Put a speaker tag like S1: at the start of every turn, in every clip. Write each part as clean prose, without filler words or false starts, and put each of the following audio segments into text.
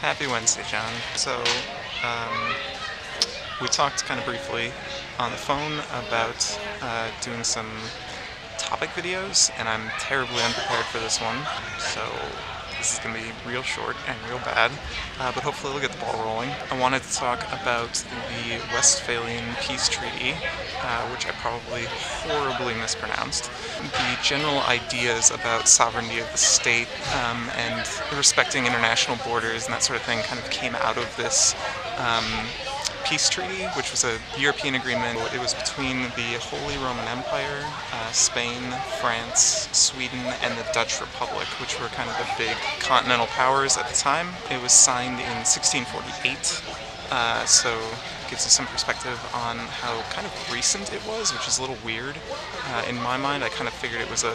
S1: Happy Wednesday, John. So, um, we talked kind of briefly on the phone about doing some topic videos, and I'm terribly unprepared for this one, so this is going to be real short and real bad, but hopefully we'll get the ball rolling. I wanted to talk about the Westphalian Peace Treaty, which I probably horribly mispronounced. The general ideas about sovereignty of the state and respecting international borders and that sort of thing kind of came out of this Peace Treaty, which was a European agreement. It was between the Holy Roman Empire, Spain, France, Sweden, and the Dutch Republic, which were kind of the big continental powers at the time. It was signed in 1648, so it gives you some perspective on how kind of recent it was, which is a little weird. In my mind, I kind of figured it was an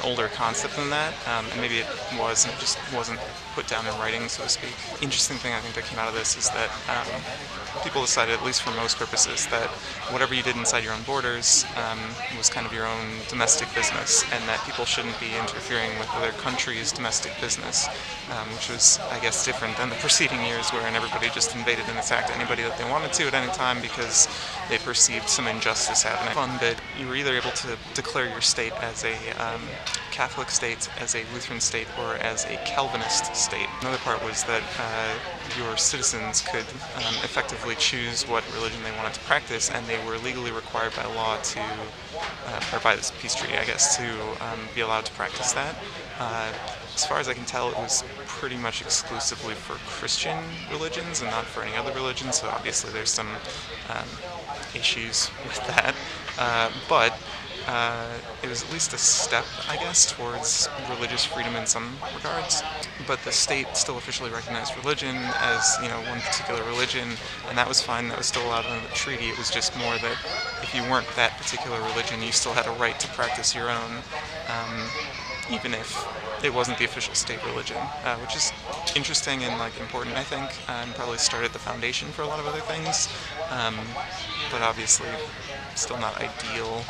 S1: older concept than that, and maybe it was, and it just wasn't put down in writing, so to speak. Interesting thing I think that came out of this is that people decided, at least for most purposes, that whatever you did inside your own borders was kind of your own domestic business, and that people shouldn't be interfering with other countries' domestic business, which was, I guess, different than the preceding years wherein everybody just invaded and attacked anybody that they wanted to at any time because they perceived some injustice happening. Fun bit, you were either able to declare your state as a Catholic state, as a Lutheran state, or as a Calvinist state. Another part was that your citizens could effectively choose what religion they wanted to practice, and they were legally required by law to, or by this peace treaty, I guess, to be allowed to practice that. As far as I can tell, it was pretty much exclusively for Christian religions and not for any other religion, so obviously there's some issues with that. But it was at least a step, I guess, towards religious freedom in some regards. But the state still officially recognized religion as, one particular religion, and that was fine. That was still allowed under the treaty. It was just more that if you weren't that particular religion, you still had a right to practice your own, even if it wasn't the official state religion, which is interesting and important, I think, and probably started the foundation for a lot of other things. But obviously still not ideal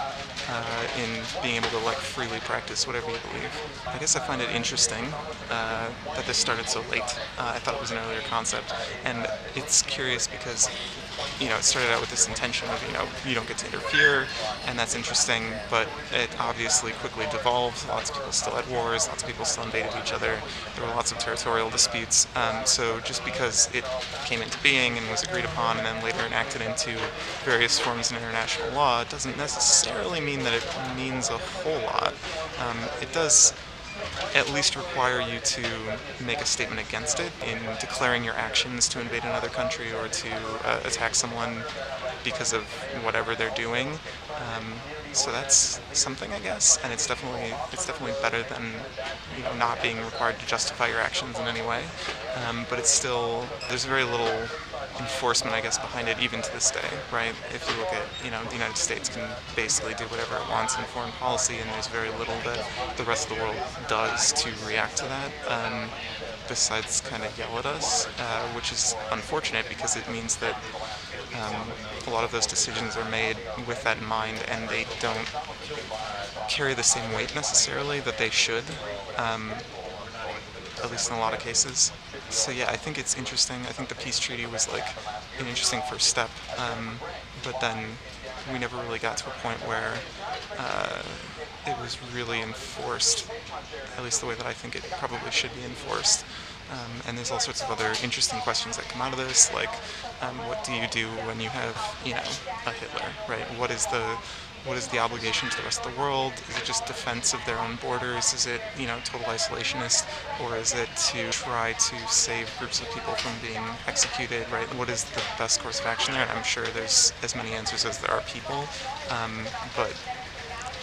S1: in being able to freely practice whatever you believe. I guess I find it interesting that this started so late. I thought it was an earlier concept, and it's curious because it started out with this intention of you don't get to interfere, and that's interesting, but it obviously quickly devolved. Lots of people still had wars, lots of people still invaded each other, there were lots of territorial disputes, so just because it came into being and was agreed upon and then later enacted into various forms in international law doesn't necessarily mean that it means a whole lot. It does at least require you to make a statement against it in declaring your actions to invade another country or to attack someone because of whatever they're doing. So that's something, I guess, and it's definitely better than not being required to justify your actions in any way. But it's still, there's very little enforcement, I guess, behind it even to this day, right? If you look at, the United States can basically do whatever it wants in foreign policy, and there's very little that the rest of the world does to react to that, besides kind of yell at us, which is unfortunate because it means that a lot of those decisions are made with that in mind, and they don't carry the same weight necessarily that they should, at least in a lot of cases. So yeah, I think it's interesting. I think the peace treaty was an interesting first step, but then we never really got to a point where it was really enforced, at least the way that I think it probably should be enforced. And there's all sorts of other interesting questions that come out of this, what do you do when you have, a Hitler, right? What is the obligation to the rest of the world? Is it just defense of their own borders? Is it, total isolationist? Or is it to try to save groups of people from being executed, right? What is the best course of action there? And I'm sure there's as many answers as there are people, but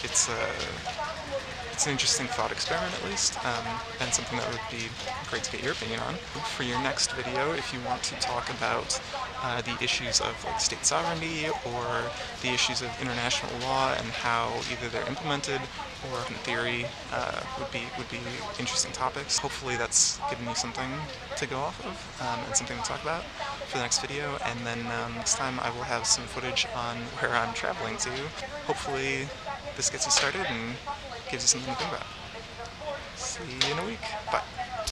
S1: it's an interesting thought experiment, at least, and something that would be great to get your opinion on. For your next video, if you want to talk about the issues of state sovereignty or the issues of international law and how either they're implemented or in theory would be interesting topics. Hopefully that's given you something to go off of and something to talk about for the next video, and then next time I will have some footage on where I'm traveling to. Hopefully this gets you started and gives you something to think about. See you in a week. Bye.